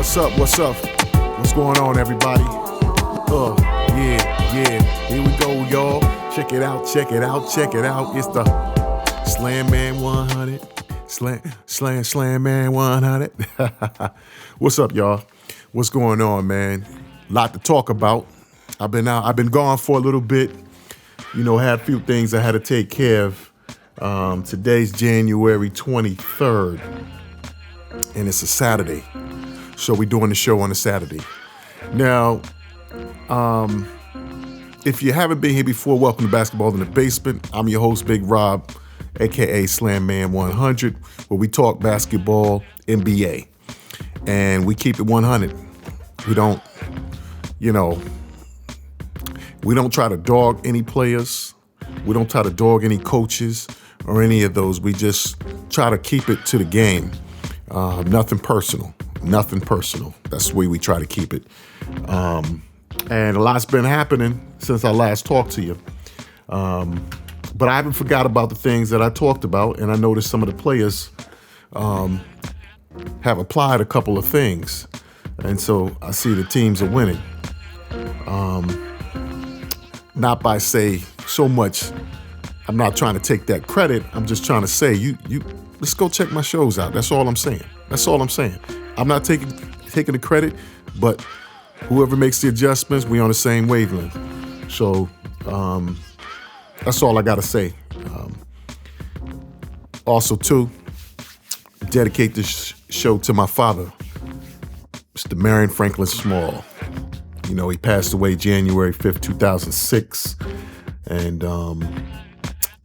What's up? What's up? What's going on, everybody? Yeah. Here we go, y'all. Check it out. It's the Slam Man 100. Slam Man 100. What's up, y'all? What's going on, man? Lot to talk about. I've been gone for a little bit. Had a few things I had to take care of. Today's January 23rd, and it's a Saturday. So we're doing the show on a Saturday. Now, if you haven't been here before, welcome to Basketball in the Basement. I'm your host, Big Rob, a.k.a. Slam Man 100, where we talk basketball, NBA, and we keep it 100. We don't try to dog any players. We don't try to dog any coaches or any of those. We just try to keep it to the game. Nothing personal. That's the way we try to keep it. And a lot's been happening since I last talked to you. But I haven't forgot about the things that I talked about, and I noticed some of the players have applied a couple of things. And so I see the teams are winning. Not by say so much, I'm not trying to take that credit. I'm just trying to say, you let's go check my shows out. That's all I'm saying. I'm not taking the credit, but whoever makes the adjustments, we on the same wavelength. So that's all I got to say. Also, too, dedicate this show to my father, Mr. Marion Franklin Small. He passed away January 5th, 2006. And,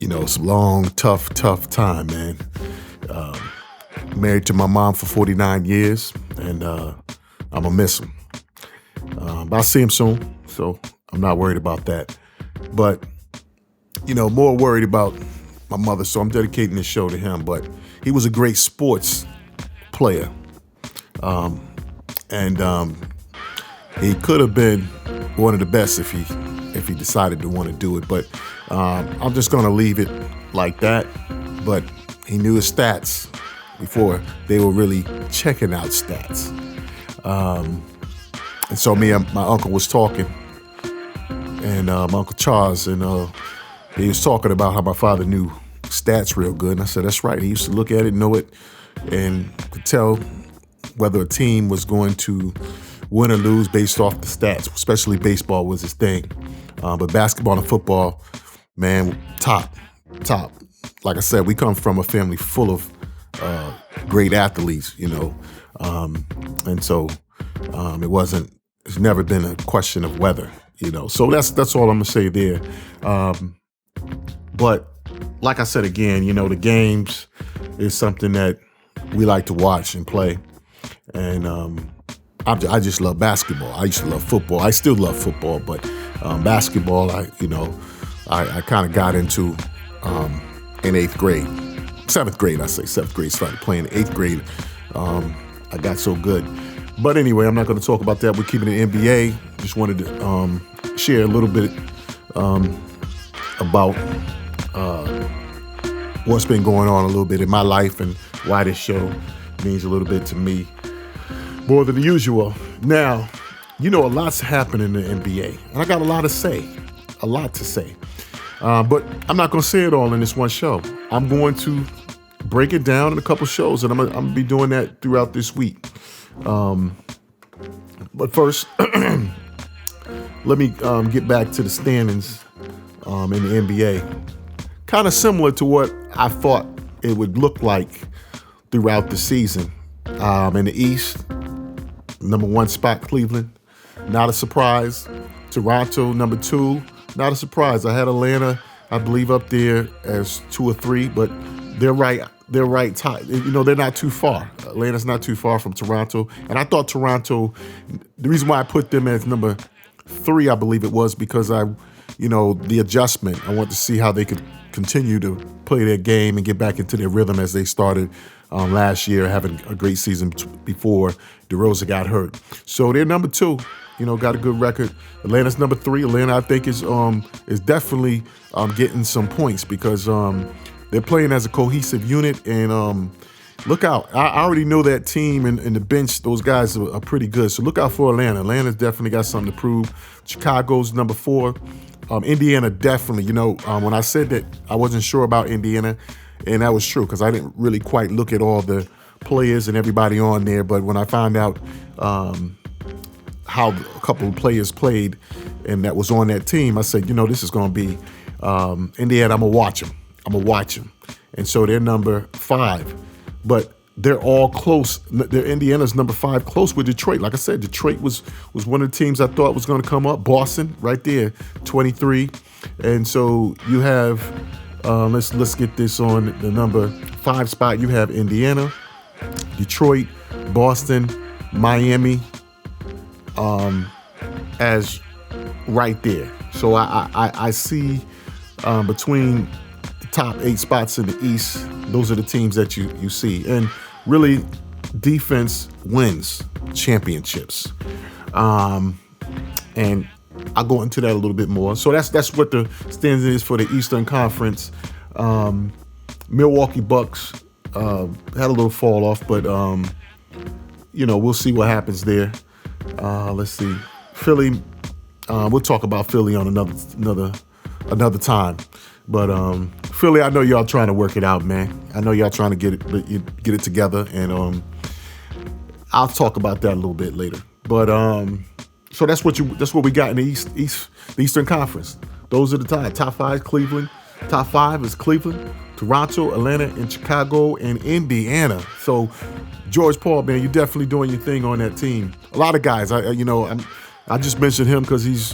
it's a long, tough time, man. Married to my mom for 49 years, and I'm going to miss him. But I'll see him soon, so I'm not worried about that. But, more worried about my mother, so I'm dedicating this show to him. But he was a great sports player. He could have been one of the best if he decided to want to do it. But I'm just going to leave it like that. But he knew his stats before they were really checking out stats. And so me and my uncle was talking, and my Uncle Charles, and he was talking about how my father knew stats real good. And I said, that's right. He used to look at it, know it, and could tell whether a team was going to win or lose based off the stats, especially baseball was his thing. But basketball and football, man, top. Like I said, we come from a family full of great athletes, and so it's never been a question of whether, So that's all I'm gonna say there. But like I said again, the games is something that we like to watch and play, and I just love basketball. I used to love football. I still love football, but basketball, I kind of got into in 8th grade. 7th grade, started playing. 8th grade, I got so good. But anyway, I'm not going to talk about that. We're keeping it NBA. Just wanted to share a little bit about what's been going on a little bit in my life and why this show means a little bit to me more than usual. Now, a lot's happening in the NBA, and I got a lot to say. But I'm not going to say it all in this one show. I'm going to break it down in a couple shows, and I'm going to be doing that throughout this week. But first, let me get back to the standings in the NBA. Kind of similar to what I thought it would look like throughout the season. In the East, number 1 spot, Cleveland. Not a surprise. Toronto, number 2. Not a surprise. I had Atlanta, I believe, up there as 2 or 3, but they're right tied. They're not too far. Atlanta's not too far from Toronto. And I thought Toronto, the reason why I put them as number 3, I believe it was because the adjustment. I want to see how they could continue to play their game and get back into their rhythm as they started last year, having a great season before DeRozan got hurt. So they're number 2. Got a good record. Atlanta's number 3. Atlanta, I think, is definitely getting some points because they're playing as a cohesive unit, and look out. I already know that team and the bench, those guys are pretty good. So look out for Atlanta. Atlanta's definitely got something to prove. Chicago's number 4. Indiana definitely. When I said that I wasn't sure about Indiana, and that was true because I didn't really quite look at all the players and everybody on there. But when I found out how a couple of players played and that was on that team, I said, this is going to be Indiana. I'm going to watch them. And so they're number 5. But they're all close. Indiana's number 5, close with Detroit. Like I said, Detroit was one of the teams I thought was going to come up. Boston, right there, 23. And so you have, let's get this on the number 5 spot. You have Indiana, Detroit, Boston, Miami, as right there. So I see between the top 8 spots in the East, those are the teams that you see. And really, defense wins championships. And I'll go into that a little bit more. So that's what the standings is for the Eastern Conference. Milwaukee Bucks had a little fall off, but we'll see what happens there. Let's see. Philly, we'll talk about Philly on another time. But Philly, I know y'all trying to work it out, man. I know y'all trying to get it together, and I'll talk about that a little bit later. But so that's what we got in the Eastern Conference. Those are the top 5. Cleveland. Top 5 is Cleveland, Toronto, Atlanta, and Chicago, and Indiana. So George Paul, man, you're definitely doing your thing on that team. A lot of guys, I just mentioned him because he's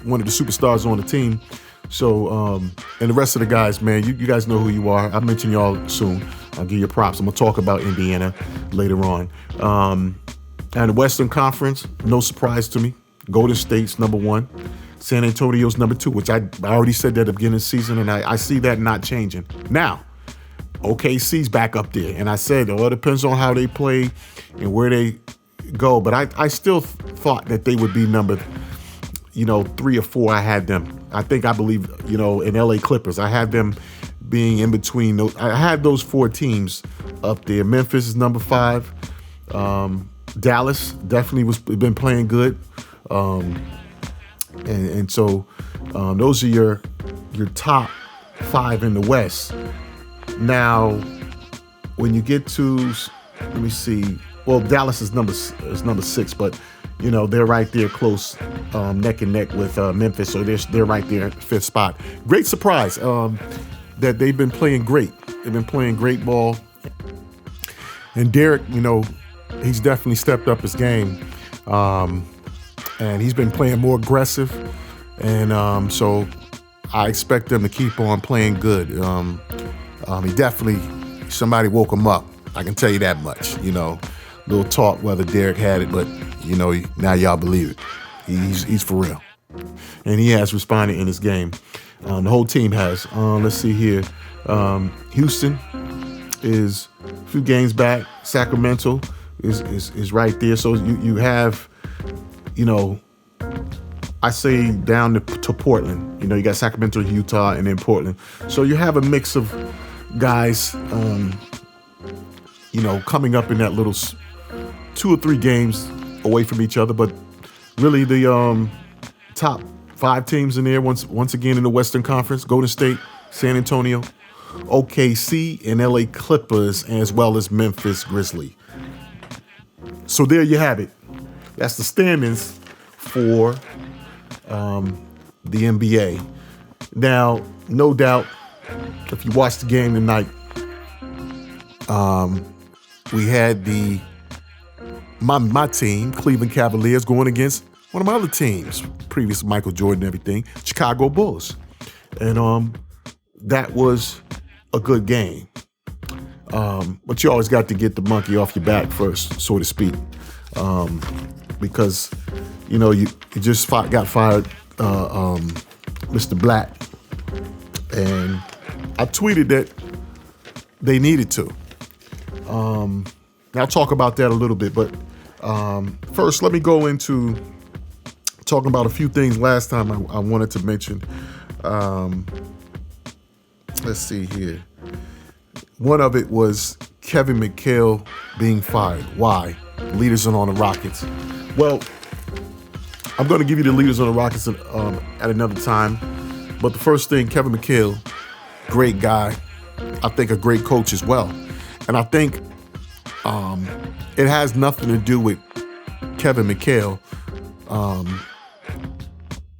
one of the superstars on the team. So, and the rest of the guys, man, you guys know who you are. I'll mention y'all soon. I'll give you props. I'm going to talk about Indiana later on. And the Western Conference, no surprise to me. Golden State's number 1. San Antonio's number 2, which I already said that at the beginning of the season, and I see that not changing. Now, OKC's back up there. And I said, it depends on how they play and where they go. But I still thought that they would be number 3 or 4. I had them. I believe, in LA Clippers. I had them being in between those. I had those 4 teams up there. Memphis is number 5. Dallas definitely been playing good. And so those are your top 5 in the West. Now, when you get to, let me see. Well, Dallas is number 6, but they're right there close, neck and neck with Memphis. So they're right there at the 5th spot. Great surprise that they've been playing great. They've been playing great ball. And Derek, he's definitely stepped up his game. And he's been playing more aggressive. And so I expect them to keep on playing good. He definitely, somebody woke him up. I can tell you that much. Little talk whether Derek had it, but now y'all believe it. He's for real, and he has responded in his game. The whole team has. Let's see here. Houston is a few games back. Sacramento is right there. So you have, I say down to Portland. You got Sacramento, Utah, and then Portland. So you have a mix of guys, coming up in that little 2 or 3 games away from each other. But really the top 5 teams in there, once again in the Western Conference: Golden State, San Antonio, OKC, and LA Clippers, as well as Memphis Grizzlies. So there you have it. That's the standings for the NBA. Now, no doubt, if you watched the game tonight, we had my team, Cleveland Cavaliers, going against one of my other teams, previous Michael Jordan and everything, Chicago Bulls. And that was a good game. But you always got to get the monkey off your back first, so to speak. Because, you just got fired, Mr. Black. And I tweeted that they needed to. I'll talk about that a little bit, but first, let me go into talking about a few things last time I wanted to mention. Let's see here. One of it was Kevin McHale being fired. Why? Leaders are on the Rockets. Well, I'm going to give you the leaders on the Rockets at another time. But the first thing, Kevin McHale, great guy. I think a great coach as well. And I think it has nothing to do with Kevin McHale.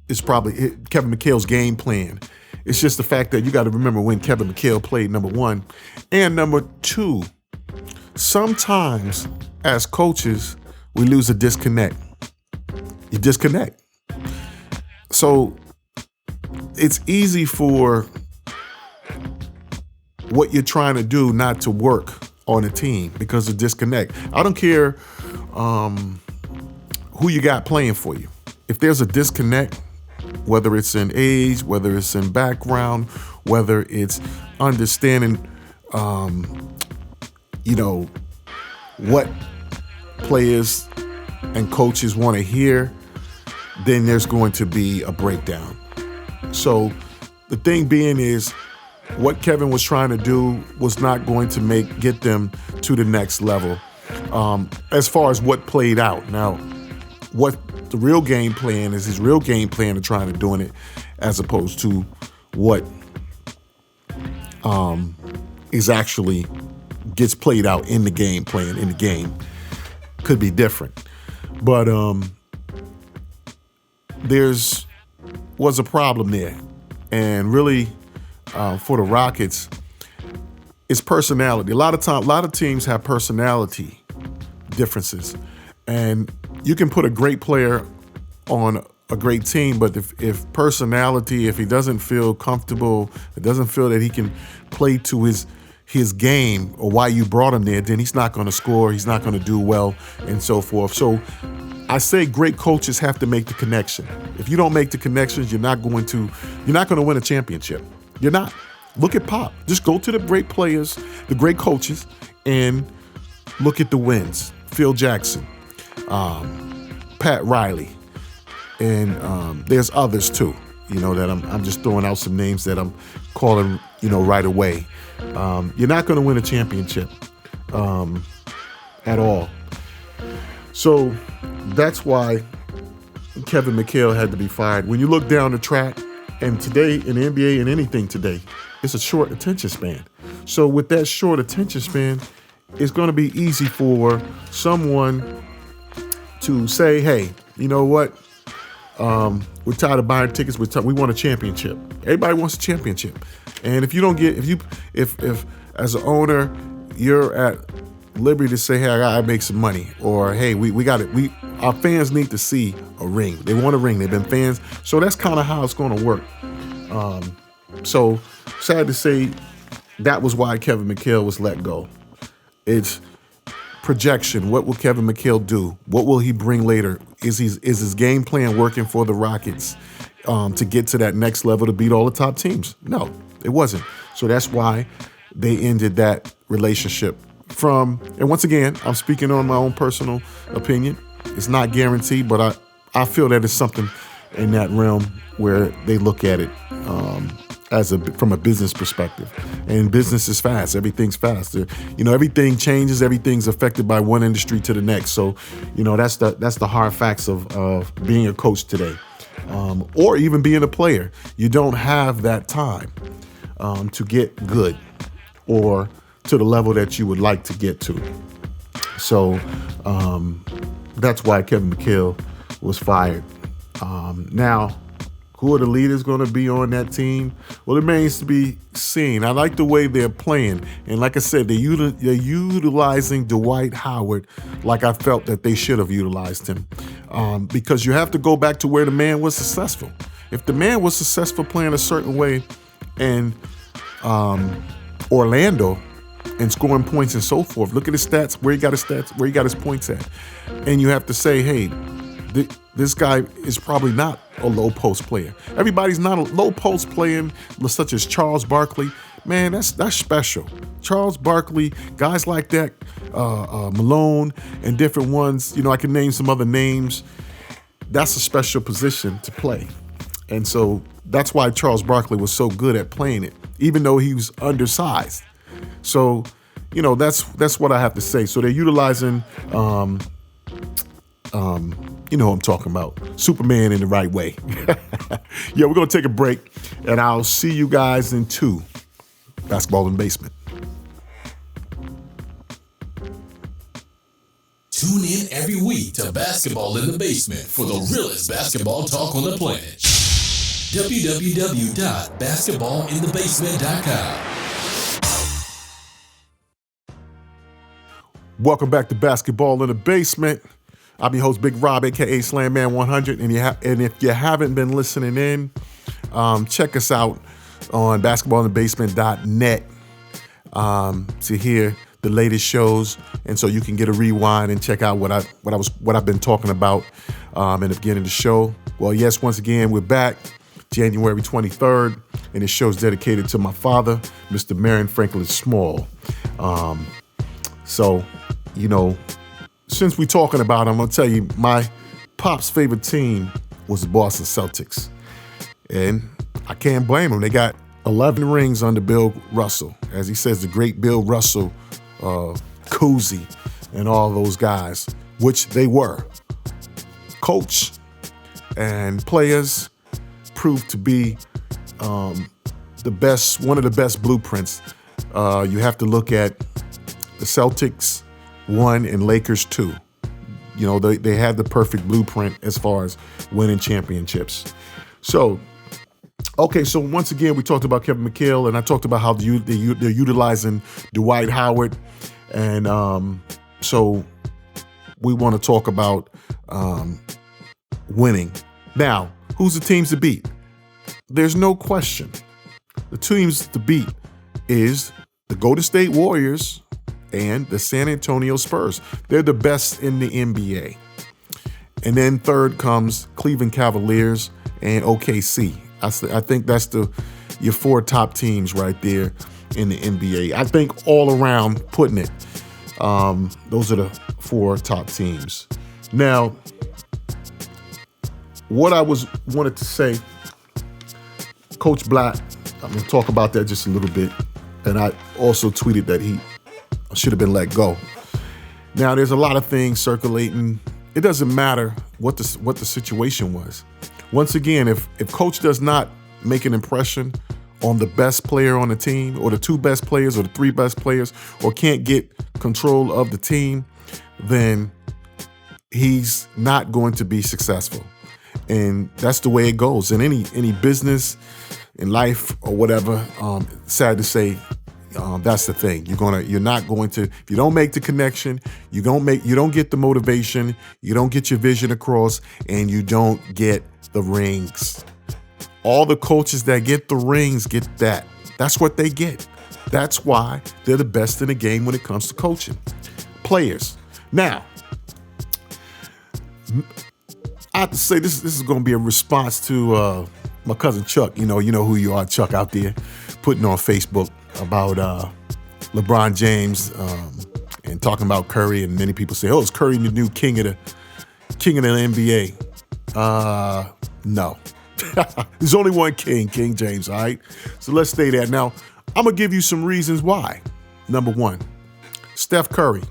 It's probably Kevin McHale's game plan. It's just the fact that you got to remember when Kevin McHale played, number one. And number two, sometimes as coaches, we lose a disconnect. You disconnect. So it's easy for what you're trying to do not to work on a team because of disconnect. I don't care who you got playing for you. If there's a disconnect, whether it's in age, whether it's in background, whether it's understanding, what players and coaches want to hear, then there's going to be a breakdown. So the thing being is, what Kevin was trying to do was not going to get them to the next level. As far as what played out. Now, what the real game plan is, his real game plan of trying to doing it, as opposed to what is actually gets played out in the game plan, in the game, could be different. But was a problem there. And really, for the Rockets, it's personality. A lot of teams have personality differences. And you can put a great player on a great team, but if personality, if he doesn't feel comfortable, it doesn't feel that he can play to his game or why you brought him there, then he's not going to score, he's not going to do well, and so forth. So I say great coaches have to make the connection. If you don't make the connections, you're not going to win a championship. You're not. Look at Pop. Just go to the great players, the great coaches, and look at the wins. Phil Jackson, Pat Riley, and there's others too. That I'm just throwing out some names that I'm calling, right away. You're not going to win a championship at all. So that's why Kevin McHale had to be fired. When you look down the track, and today in the NBA and anything today, it's a short attention span. So with that short attention span, it's going to be easy for someone to say, hey, you know what? We're tired of buying tickets. We want a championship. Everybody wants a championship. And if you don't get, if as an owner, you're at liberty to say, hey, I gotta make some money, or hey, we got it. Our fans need to see a ring. They want a ring. They've been fans. So that's kind of how it's going to work. So sad to say, that was why Kevin McHale was let go. It's projection. What will Kevin McHale do? What will he bring later? Is his game plan working for the Rockets to get to that next level to beat all the top teams? No, it wasn't. So that's why they ended that relationship. And once again, I'm speaking on my own personal opinion. It's not guaranteed, but I feel that it's something in that realm where they look at it from a business perspective. And business is fast. Everything's fast. Everything changes. Everything's affected by one industry to the next. So, that's the hard facts of being a coach today, or even being a player. You don't have that time to get good or to the level that you would like to get to. So that's why Kevin McHale was fired. Now, who are the leaders going to be on that team? Well, it remains to be seen. I like the way they're playing. And like I said, they're utilizing Dwight Howard like I felt that they should have utilized him. Because you have to go back to where the man was successful. If the man was successful playing a certain way in Orlando and scoring points and so forth, look at his stats, where he got his points at. And you have to say, hey, this guy is probably not a low post player. Everybody's not a low post player, such as Charles Barkley. Man, that's special. Charles Barkley, guys like that, Malone and different ones. I can name some other names. That's a special position to play. And so that's why Charles Barkley was so good at playing it, even though he was undersized. So that's what I have to say. So they're utilizing, you know what I'm talking about, Superman in the right way. Yeah, we're going to take a break, and I'll see you guys in 2. Basketball in the Basement. Tune in every week to Basketball in the Basement for the realest basketball talk on the planet. www.basketballinthebasement.com. Welcome back to Basketball in the Basement. I'm your host, Big Rob, aka Slam Man 100. And if you haven't been listening in, check us out on basketballinthebasement.net to hear the latest shows, and so you can get a rewind and check out what I've been talking about in the beginning of the show. Well, yes, once again, we're back, January 23rd, and this show is dedicated to my father, Mr. Marion Franklin Small. So, since we're talking about him, I'm gonna tell you, my pop's favorite team was the Boston Celtics, and I can't blame him. They got 11 rings under Bill Russell, as he says, the great Bill Russell, Cousy, and all those guys, which they were. Coach and players proved to be the best, one of the best blueprints. You have to look at the Celtics 1 and Lakers 2. They had the perfect blueprint as far as winning championships. So once again, we talked about Kevin McHale, and I talked about how they're utilizing Dwight Howard. And so we want to talk about winning. Now, who's the teams to beat? There's no question. The teams to beat is the Golden State Warriors and the San Antonio Spurs. They're the best in the NBA. And then third comes Cleveland Cavaliers and OKC. I think that's your 4 top teams right there in the NBA. I think all around putting it, those are the 4 top teams. Now, what I wanted to say, Coach Black, I'm going to talk about that just a little bit. And I also tweeted that he should have been let go. Now, there's a lot of things circulating. It doesn't matter what the situation was. Once again, if coach does not make an impression on the best player on the team, or the 2 best players, or the 3 best players, or can't get control of the team, then he's not going to be successful. And that's the way it goes in any business, in life, or whatever. Sad to say, that's the thing. You're not going to, if you don't make the connection, you don't get the motivation, you don't get your vision across, and you don't get the rings. All the coaches that get the rings get that. That's what they get. That's why they're the best in the game when it comes to coaching. Players. Now, I have to say this is going to be a response to my cousin Chuck. You know who you are, Chuck, out there putting on Facebook about LeBron James and talking about Curry, and many people say, "Oh, is Curry the new king of the NBA?" No. There's only one king, King James, all right? So let's stay there. Now, I'm going to give you some reasons why. Number 1, Steph Curry.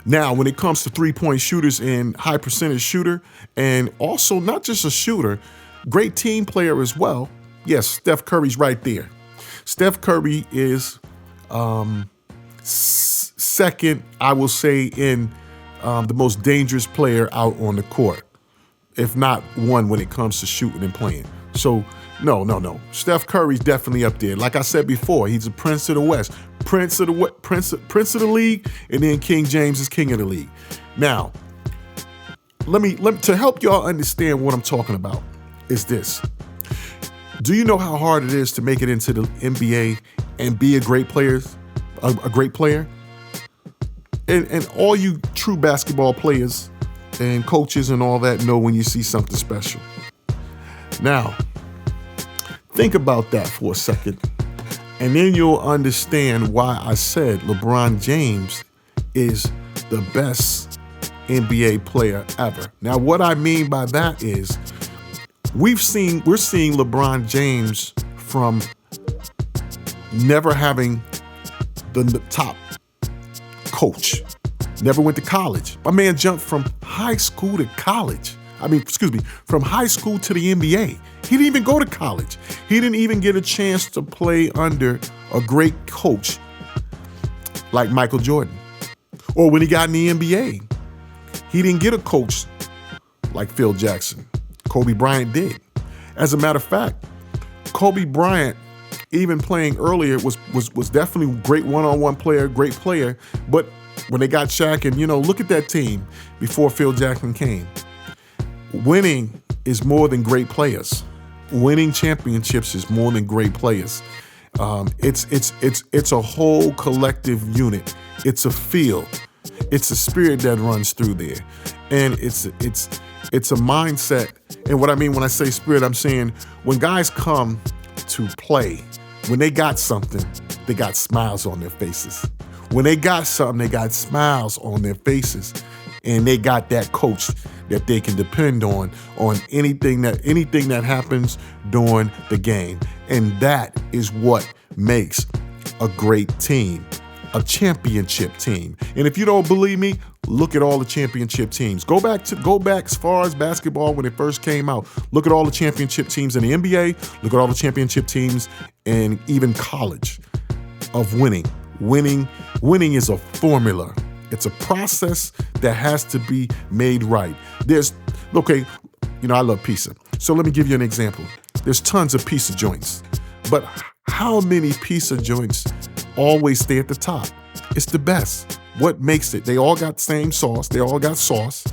Now, when it comes to three-point shooters and high percentage shooter, and also not just a shooter, great team player as well, yes, Steph Curry's right there. Steph Curry is second, I will say, in the most dangerous player out on the court, if not one when it comes to shooting and playing. So, no. Steph Curry's definitely up there. Like I said before, he's a prince of the West, prince of the league, and then King James is king of the league. Now, let me to help y'all understand what I'm talking about is this. Do you know how hard it is to make it into the NBA and be a great player? A great player? And all you true basketball players and coaches and all that know when you see something special. Now, think about that for a second, and then you'll understand why I said LeBron James is the best NBA player ever. Now, what I mean by that is we're seeing LeBron James from never having the top coach. Never went to college. My man jumped from high school to college. From high school to the NBA. He didn't even go to college. He didn't even get a chance to play under a great coach like Michael Jordan. Or when he got in the NBA, he didn't get a coach like Phil Jackson. Kobe Bryant did. As a matter of fact, Kobe Bryant, even playing earlier, was definitely a great one-on-one player, great player. But when they got Shaq and, look at that team before Phil Jackson came. Winning is more than great players. Winning championships is more than great players. It's a whole collective unit. It's a feel. It's a spirit that runs through there, and it's a mindset. And what I mean when I say spirit, I'm saying when guys come to play, when they got something, they got smiles on their faces. When they got something, they got smiles on their faces, and they got that coach that they can depend on anything that happens during the game. And that is what makes a great team, a championship team. And if you don't believe me, look at all the championship teams. Go back as far as basketball when it first came out. Look at all the championship teams in the NBA. Look at all the championship teams in even college of winning. Winning is a formula. It's a process that has to be made right. I love pizza. So let me give you an example. There's tons of pizza joints, but how many pizza joints always stay at the top? It's the best. What makes it? They all got the same sauce. They all got sauce.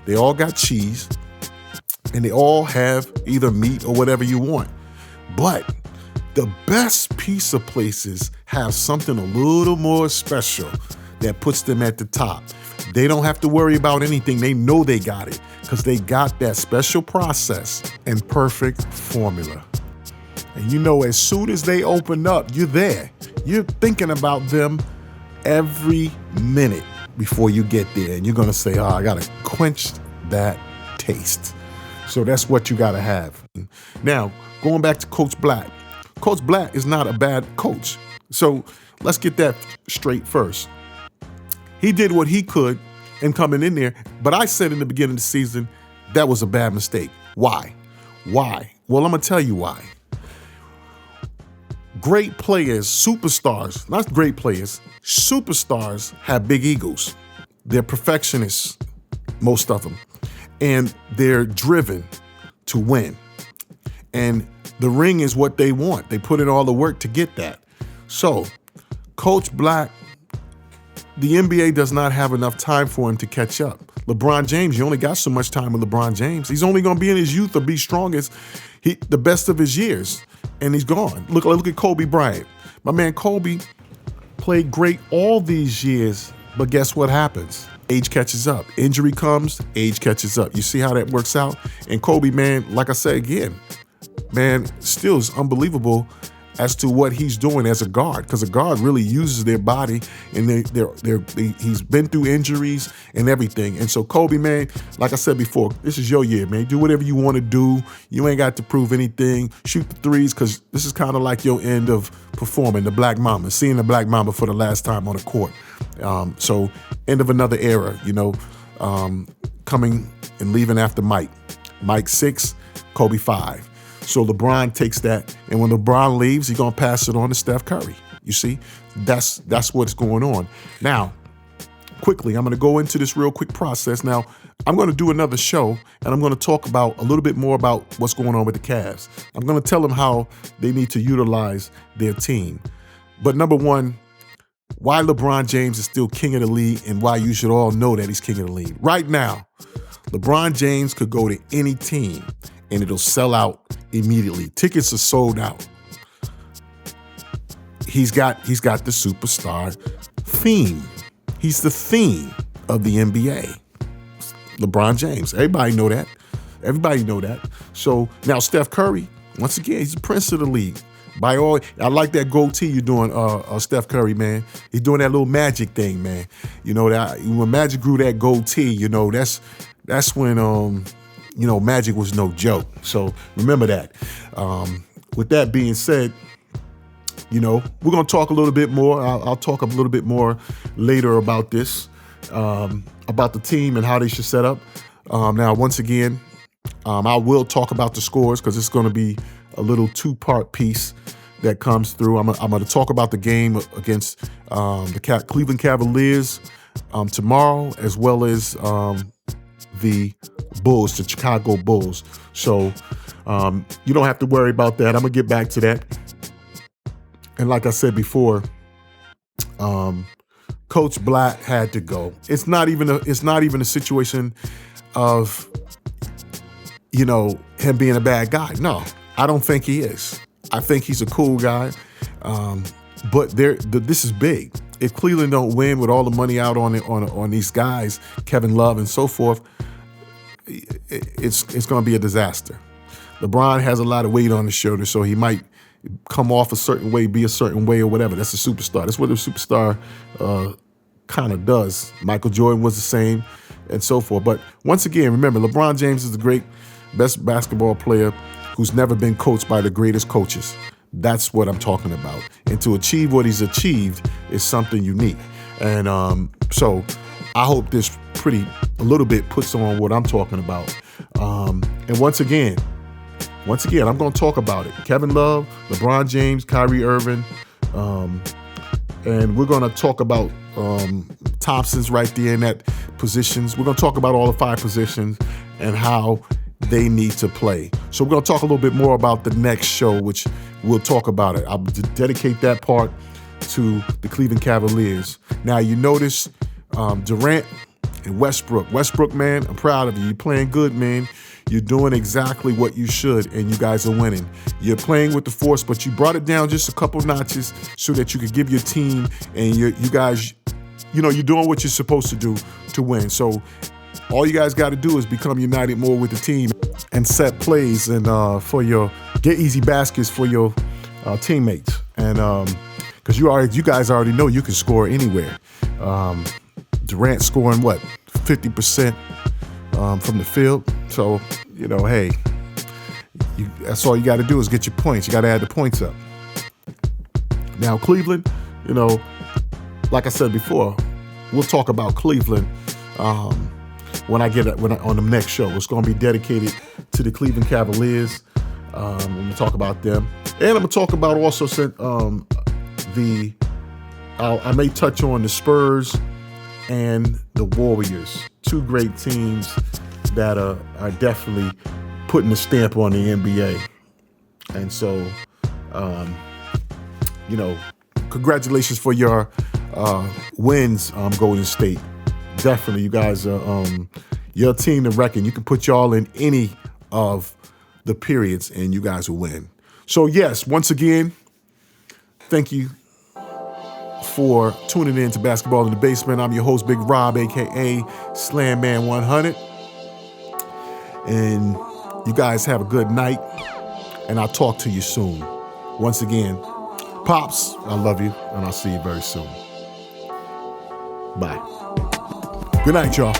They all got cheese, and they all have either meat or whatever you want. But the best pizza places have something a little more special that puts them at the top. They don't have to worry about anything. They know they got it because they got that special process and perfect formula. And as soon as they open up, you're there. You're thinking about them every minute before you get there. And you're going to say, I got to quench that taste. So that's what you got to have. Now, going back to Coach Black. Coach Black is not a bad coach. So let's get that straight first. He did what he could in coming in there, but I said in the beginning of the season, that was a bad mistake. Why? Well, I'm going to tell you why. Great players, superstars, not great players, superstars have big egos. They're perfectionists, most of them, and they're driven to win. And the ring is what they want. They put in all the work to get that. So, Coach Black, the NBA does not have enough time for him to catch up. LeBron James, you only got so much time with LeBron James. He's only going to be in his youth or be strongest, the best of his years, and he's gone. Look at Kobe Bryant. My man Kobe played great all these years, but guess what happens? Age catches up. Injury comes, age catches up. You see how that works out? And Kobe, man, like I said again, man, still is unbelievable as to what he's doing as a guard, because a guard really uses their body, and he's been through injuries and everything. And so Kobe, man, like I said before, this is your year, man. Do whatever you want to do. You ain't got to prove anything. Shoot the threes, because this is kind of like your end of performing, the Black Mamba, seeing the Black Mamba for the last time on the court. So end of another era, coming and leaving after Mike. Mike 6, Kobe 5. So LeBron takes that, and when LeBron leaves, he's going to pass it on to Steph Curry. You see, that's what's going on. Now, quickly, I'm going to go into this real quick process. Now, I'm going to do another show, and I'm going to talk about a little bit more about what's going on with the Cavs. I'm going to tell them how they need to utilize their team. But number one, why LeBron James is still king of the league, and why you should all know that he's king of the league. Right now, LeBron James could go to any team, and it'll sell out immediately. Tickets are sold out. He's got the superstar theme. He's the theme of the NBA. LeBron James. Everybody know that. So now Steph Curry, once again, he's the prince of the league. I like that goatee you're doing, Steph Curry, man. He's doing that little Magic thing, man. That when Magic grew that goatee, that's when Magic was no joke. So remember that. With that being said, we're going to talk a little bit more. I'll talk a little bit more later about this, about the team and how they should set up. Now, once again, I will talk about the scores because it's going to be a little two-part piece that comes through. I'm going to talk about the game against the Cleveland Cavaliers tomorrow, as well as the Bulls, the Chicago Bulls. So you don't have to worry about that. I'm going to get back to that. And like I said before, Coach Black had to go. It's not even a situation of him being a bad guy. No, I don't think he is. I think he's a cool guy. But this is big. If Cleveland don't win with all the money out on these guys, Kevin Love and so forth, it's going to be a disaster. LeBron has a lot of weight on his shoulders, so he might come off a certain way, be a certain way or whatever. That's a superstar. That's what a superstar kind of does. Michael Jordan was the same and so forth. But once again, remember, LeBron James is the best basketball player who's never been coached by the greatest coaches. That's what I'm talking about. And to achieve what he's achieved is something unique. And so I hope this a little bit puts on what I'm talking about. And once again, I'm going to talk about it. Kevin Love, LeBron James, Kyrie Irving, and we're going to talk about Thompson's right there in that positions. We're going to talk about all the 5 positions and how they need to play. So we're going to talk a little bit more about the next show, which we'll talk about it. I'll dedicate that part to the Cleveland Cavaliers. Now, you notice Durant and Westbrook. Westbrook, man, I'm proud of you. You're playing good, man. You're doing exactly what you should, and you guys are winning. You're playing with the force, but you brought it down just a couple notches so that you could give your team and you guys, you're doing what you're supposed to do to win. So all you guys got to do is become united more with the team and set plays and get easy baskets for your teammates. And because you guys already know you can score anywhere. Durant scoring 50% from the field. So, hey, that's all you got to do is get your points. You got to add the points up. Now, Cleveland, like I said before, we'll talk about Cleveland when on the next show. It's going to be dedicated to the Cleveland Cavaliers. I'm going to talk about them. And I'm going to talk about also I may touch on the Spurs and the Warriors. 2 great teams that are definitely putting a stamp on the NBA. And so, congratulations for your wins, Golden State. Definitely, you guys are you're a team to reckon. You can put y'all in any of the periods and you guys will win. So yes, once again, thank you for tuning in to Basketball in the Basement. I'm your host, Big Rob, a.k.a. Slam Man 100. And you guys have a good night, and I'll talk to you soon. Once again, Pops, I love you, and I'll see you very soon. Bye. Good night, y'all.